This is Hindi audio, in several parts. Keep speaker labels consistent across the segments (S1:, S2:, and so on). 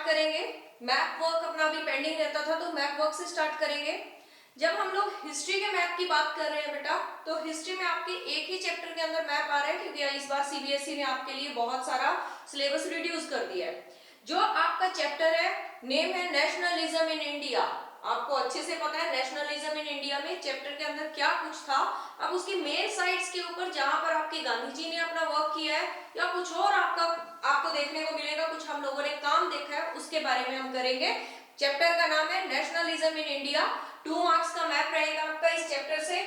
S1: स्टार्ट करेंगे। मैप वर्क अपना अभी पेंडिंग रहता था तो मैप वर्क से स्टार्ट करेंगे। जब हम लोग हिस्ट्री के मैप की बात कर रहे हैं बेटा, तो हिस्ट्री में आपके एक ही चैप्टर के अंदर मैप आ रहा है, क्योंकि इस बार सीबीएसई ने आपके लिए बहुत सारा सिलेबस रिड्यूस कर दिया है। जो आपका चैप्टर है, नेम है नेशनलिज्म इन इंडिया। आपको अच्छे से पता है नेशनलिज्म इन इंडिया में चैप्टर के अंदर क्या कुछ था। अब उसकी मेन साइट्स के ऊपर जहां पर आपके गांधी जी ने अपना वर्क किया है या कुछ और आपको देखने को मिलेगा, कुछ हम लोगों ने काम देखा है, उसके बारे में हम करेंगे। चैप्टर का नाम है नेशनलिज्म इन इंडिया। 2 मार्क्स का मैप रहेगा आपका इस चैप्टर से।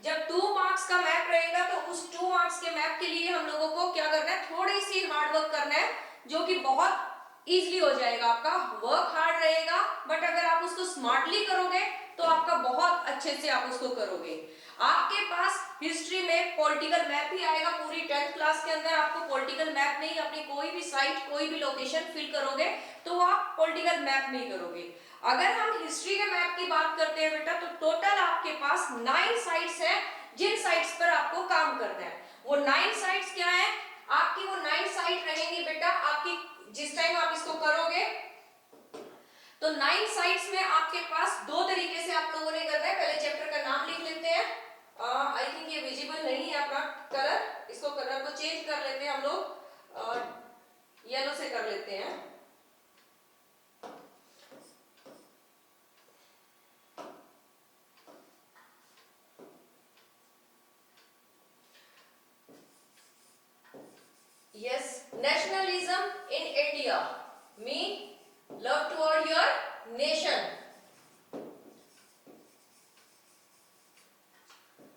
S1: जब 2 मार्क्स का मैप रहेगा तो उस 2 मार्क्स के मैप के लिए हम लोगों को क्या करना है, थोड़ी सी हार्ड वर्क करना है, जो कि बहुत इजीली हो जाएगा। आपका वर्क हार्ड रहेगा, बट अगर आप उसको स्मार्टली करोगे तो आपका बहुत अच्छे से आप उसको करोगे। आपके पास हिस्ट्री में पॉलिटिकल मैप ही आएगा पूरी 10th क्लास के अंदर। आपको पॉलिटिकल मैप नहीं, अपनी कोई भी साइट कोई भी लोकेशन फिल करोगे तो आप पॉलिटिकल मैप नहीं करोगे। अगर हम हिस्ट्री के मैप की बात करते हैं बेटा, तो टोटल आपके पास 9 साइट्स है, जिन साइट्स पर आपको काम करना है। वो 9 साइट्स क्या है आपकी, वो 9 साइट रहेंगी बेटा आपकी। जिस टाइम आप इसको करोगे तो 9 साइट्स में आपके पास 2 तरीके से आप लोगों ने करना है। पहले चैप्टर का नाम लिख लेते हैं। आई थिंक ये विजिबल नहीं है अपना कलर, इसको कलर को चेंज कर लेते हैं हम लोग, येलो से कर लेते हैं। Yes, nationalism in India mean love toward your nation.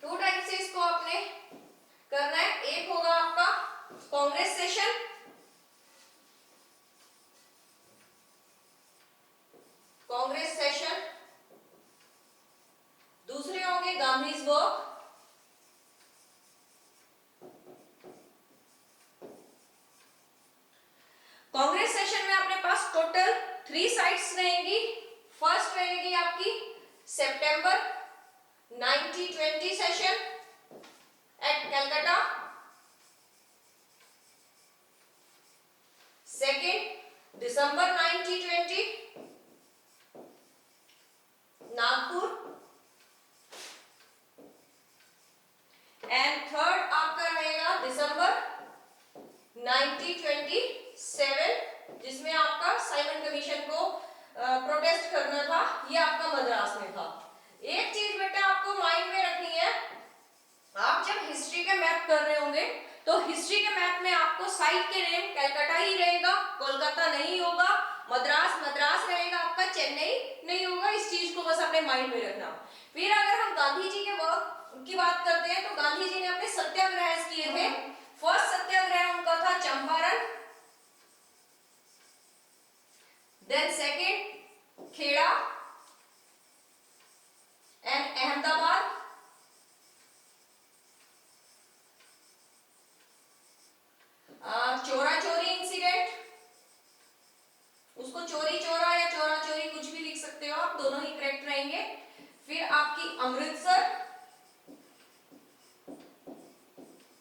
S1: 2 type से इसको आपने करना है। एक होगा आपका कांग्रेस सेशन, कांग्रेस सेशन। दूसरे होंगे गांधीज वर्क। कांग्रेस सेशन में अपने पास टोटल 3 साइट्स रहेंगी। फर्स्ट रहेगी आपकी सितंबर 1920 session at Calcutta. Second December 1920 Nagpur. And third आपका रहेगा दिसंबर 1927, जिसमें आपका साइमन कमीशन को प्रोटेस्ट करना था। ये आपका मद्रास में था। एक चीज बेटा आपको माइंड में रखनी है, आप जब हिस्ट्री के मैप कर रहे होंगे तो हिस्ट्री के मैप में आपको साइट के नेम कलकत्ता ही रहेगा, कोलकाता नहीं होगा। मद्रास मद्रास रहेगा आपका, चेन्नई नहीं होगा। इस चीज को बस अपने माइंड में रखना। फिर अगर हम गांधी जी के वर्क की बात करते हैं तो गांधी जी ने अपने सत्याग्रह किए थे। फर्स्ट सत्याग्रह उनका था Champaran, then second Kheda and Ahmedabad. Chaura Chauri incident, उसको चोरी चोरा या चोरा चोरी कुछ भी लिख सकते हो आप, दोनों ही करेक्ट रहेंगे। फिर आपकी Amritsar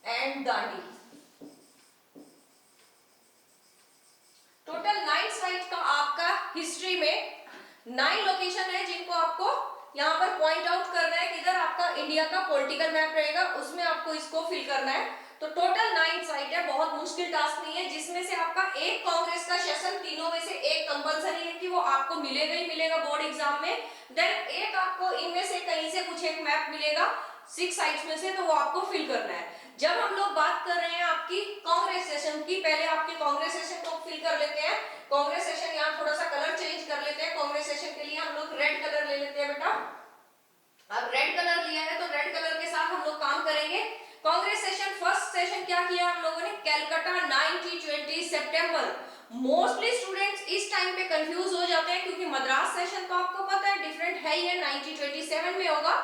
S1: and Dandi. Total 9 site का आपका हिस्ट्री में 9 लोकेशन है, जिनको आपको यहाँ पर पॉइंट आउट करना है। किधर आपका इंडिया का पॉलिटिकल मैप रहेगा उसमें आपको इसको फिल करना है। तो टोटल 9 साइट है, बहुत मुश्किल टास्क नहीं है, जिसमें से आपका एक कांग्रेस का सेशन, तीनों में से एक कंपलसरी है कि वो आपको मिलेगा ही मिलेगा बोर्ड एग्जाम में। देन एक आपको इनमें से कहीं से कुछ एक मैप मिलेगा 6 साइट्स में से, तो वो आपको फिल करना है। जब हम लोग बात कर रहे हैं आपकी कांग्रेस सेशन की, पहले आपके कांग्रेस सेशन को फिल कर लेते हैं। कांग्रेस सेशन यहाँ थोड़ा सा कलर चेंज कर लेते हैं। कांग्रेस सेशन के लिए हम लोग रेड कलर ले लेते हैं बेटा। अब रेड कलर लिया है तो रेड कलर के साथ हम लोग काम करेंगे। कांग्रेस सेशन, फर्स्ट सेशन क्या किया हम लोगों ने, कलकत्ता 1920 सितंबर। मोस्टली स्टूडेंट्स इस टाइम पे कंफ्यूज हो जाते हैं, क्योंकि मद्रास सेशन तो आपको पता है डिफरेंट है ही है, 1927 में होगा।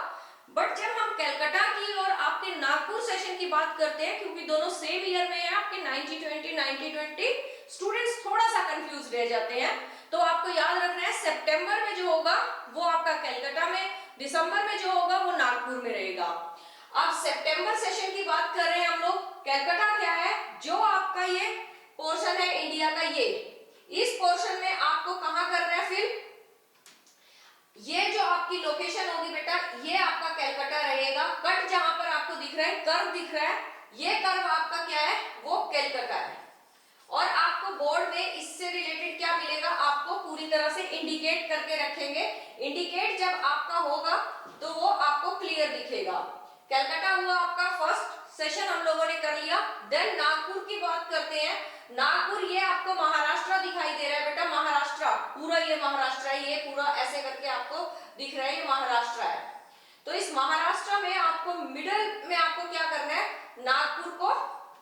S1: बट जब हम कलकत्ता की और आपके नागपुर सेशन की बात करते हैं, क्योंकि दोनों सेम ईयर में है आपके 1920, स्टूडेंट्स थोड़ा सा कंफ्यूज रह जाते हैं। तो आपको याद रखना है सितंबर में जो होगा वो आपका कलकत्ता में, दिसंबर में जो होगा वो नागपुर में रहेगा। अब सितंबर सेशन की बात कर रहे हैं हम लोग। कलकत्ता क्या है, जो आपका ये पोर्शन है इंडिया का, ये इस पोर्शन में आपको ये कर्व आपका क्या है, वो केल्का का है। और आपको बोर्ड में इससे रिलेटेड क्या मिलेगा, आपको पूरी तरह से इंडिकेट करके रखेंगे। इंडिकेट जब आपका होगा तो वो आपको क्लियर दिखेगा। कलकत्ता हुआ आपका फर्स्ट सेशन हम लोगों ने कर लिया। देन नागपुर की बात करते हैं। नागपुर, ये आपको महाराष्ट्र दिखाई दे रहा है बेटा, महाराष्ट्र पूरा, ये महाराष्ट्र है, ये पूरा ऐसे करके आपको दिख रहा है, ये महाराष्ट्र है। तो इस महाराष्ट्र में आपको मिडल में आपको क्या करना है, नागपुर को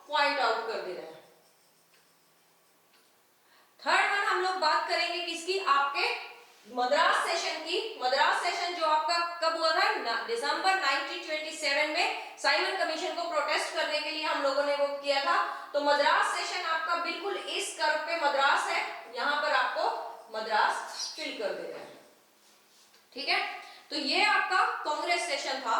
S1: पॉइंट आउट कर देना है। थर्ड वन हम लोग बात करेंगे किसकी, आपके मद्रास सेशन की। मद्रास सेशन जो आपका कब हुआ था, दिसंबर 1927 में साइमन कमीशन को प्रोटेस्ट करने के लिए हम लोगों ने वो किया था। तो मद्रास सेशन आपका बिल्कुल इस कर्व पे मद्रास है, यहां पर आपको मद्रास फिल कर देना है। ठीक है, तो ये आपका कांग्रेस सेशन था।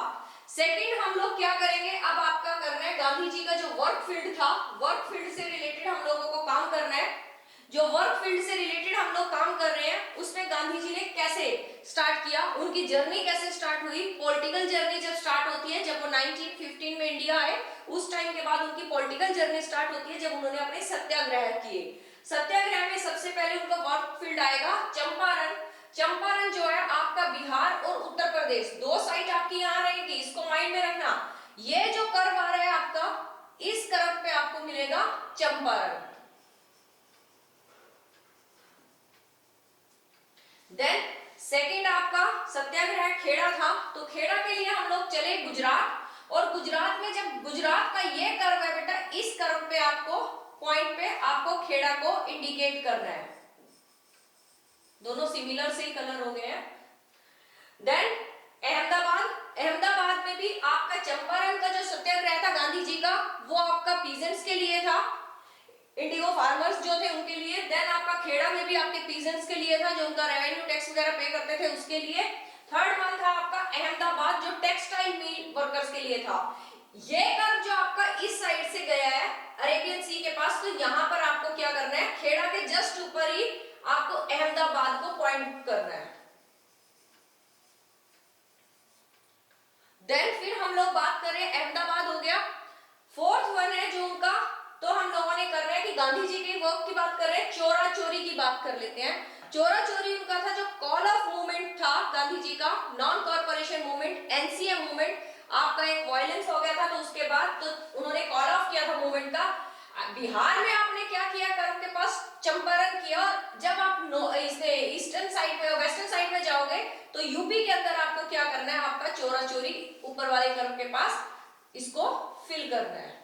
S1: सेकंड हम लोग क्या करेंगे, अब आपका करना है गांधी जी का जो वर्क फील्ड था, वर्क फील्ड से रिलेटेड हम लोगों को काम करना है। जो वर्क फील्ड से रिलेटेड हम लोग काम कर रहे हैं, उसमें गांधी जी ने कैसे स्टार्ट किया, उनकी जर्नी कैसे स्टार्ट हुई। पॉलिटिकल जर्नी जब स्टार्ट होती है, जब वो 1915 में इंडिया आए, उस टाइम के बाद उनकी पॉलिटिकल जर्नी स्टार्ट होती है, जब उन्होंने अपने सत्याग्रह किए। सत्याग्रह में सबसे पहले उनका वर्क फील्ड आएगा चंपारण। चंपारण जो है आपका बिहार और उत्तर प्रदेश, दो साइड आपकी यहाँ रहेगी, इसको माइंड में रखना। ये जो कर्व आ रहा है आपका, इस कर्व पे आपको मिलेगा चंपारण। देन सेकंड आपका सत्याग्रह खेड़ा था। तो खेड़ा के लिए हम लोग चले गुजरात, और गुजरात में जब गुजरात का ये कर्व है बेटा, इस कर्व पे आपको पॉइंट पे आपको खेड़ा को इंडिकेट करना है। दोनों सिमिलर से ही कलर हो गए हैं। देन अहमदाबाद, अहमदाबाद में भी आपका चंपारण का जो सत्याग्रह था गांधी जी का, वो आपका पीजेंट्स के लिए था, इंडिगो फार्मर्स जो थे उनके लिए। देन आपका खेड़ा में भी आपके पीजेंट्स के लिए था, जो उनका रेवेन्यू टैक्स वगैरह पे करते थे, उसके लिए। थर्ड वन था आपका अहमदाबाद, जो टेक्सटाइल मिल वर्कर्स के लिए था। ये कर्व जो आपका इस साइड से गया है अरेबियन सी के पास, तो यहां पर आपको क्या करना है, खेड़ा के जस्ट ऊपर ही आपको अहमदाबाद को पॉइंट करना है। देन फिर हम लोग बात करें, अहमदाबाद हो गया। फोर्थ वन है जो उनका, तो हम लोगों ने कर रहे हैं कि गांधी जी के वर्क की बात कर रहे हैं, चोरा चोरी की बात कर लेते हैं। चोरा चोरी उनका था जो कॉल ऑफ मूवमेंट था गांधी जी का, non corporation movement, NCM movement. आपका एक वायलेंस हो गया था, तो उसके बाद तो उन्होंने कॉल ऑफ किया था मूवमेंट का। बिहार में आपने क्या किया, कर्व के पास चंपारण किया। जब आप ईस्टर्न साइड में, वेस्टर्न साइड में जाओगे, तो यूपी के अंदर आपको क्या करना है, आपका चोरा चोरी ऊपर वाले कर्व के पास इसको फिल करना है।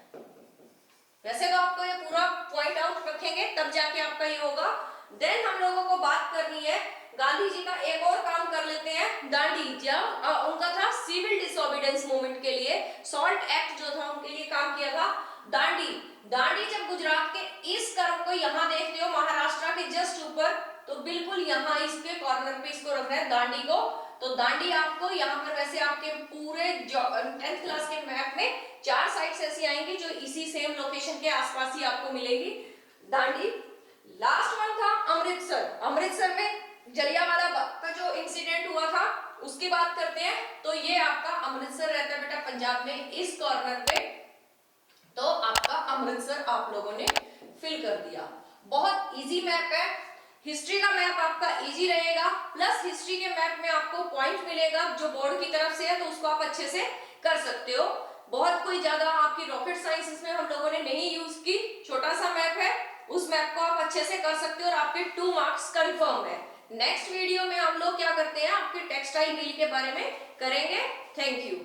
S1: वैसे तो आपको ये पूरा पॉइंट आउट रखेंगे तब जाके आपका ये होगा। देन हम लोगों को बात करनी है गांधी जी का, एक और काम कर लेते हैं, दांडी। जब उनका था सिविल डिसोबीडियंस मूवमेंट के लिए, सॉल्ट एक्ट जो था उनके लिए काम किया था। दांडी, दांडी जब गुजरात के इस कर्व को यहाँ देखते हो, महाराष्ट्र के जस्ट ऊपर, तो बिल्कुल यहाँ इसके कॉर्नर पे इसको रखना है दांडी को। तो दांडी आपको यहाँ पर, वैसे आपके पूरे 10th क्लास के मैप में 4 साइट्स ऐसी आएंगी जो इसी सेम लोकेशन के आसपास ही आपको मिलेगी, दांडी। लास्ट वन था अमृतसर। अमृतसर में जलियांवाला बाग का जो इंसिडेंट हुआ था उसकी बात करते हैं। तो ये आपका अमृतसर रहता है बेटा पंजाब में, इस कॉर्नर पे। तो आपका अमृतसर आप लोगों ने फिल कर दिया। बहुत इजी मैप है, हिस्ट्री का मैप आपका इजी रहेगा, प्लस हिस्ट्री के मैप में आपको पॉइंट मिलेगा जो बोर्ड की तरफ से है, तो उसको आप अच्छे से कर सकते हो। बहुत कोई ज्यादा आपकी रॉकेट साइंस इसमें हम लोगों ने नहीं यूज की, छोटा सा मैप है, उस मैप को आप अच्छे से कर सकते हो और आपके 2 मार्क्स कंफर्म है। नेक्स्ट वीडियो में हम लोग क्या करते हैं, आपके टेक्सटाइल मिल के बारे में करेंगे। Thank you.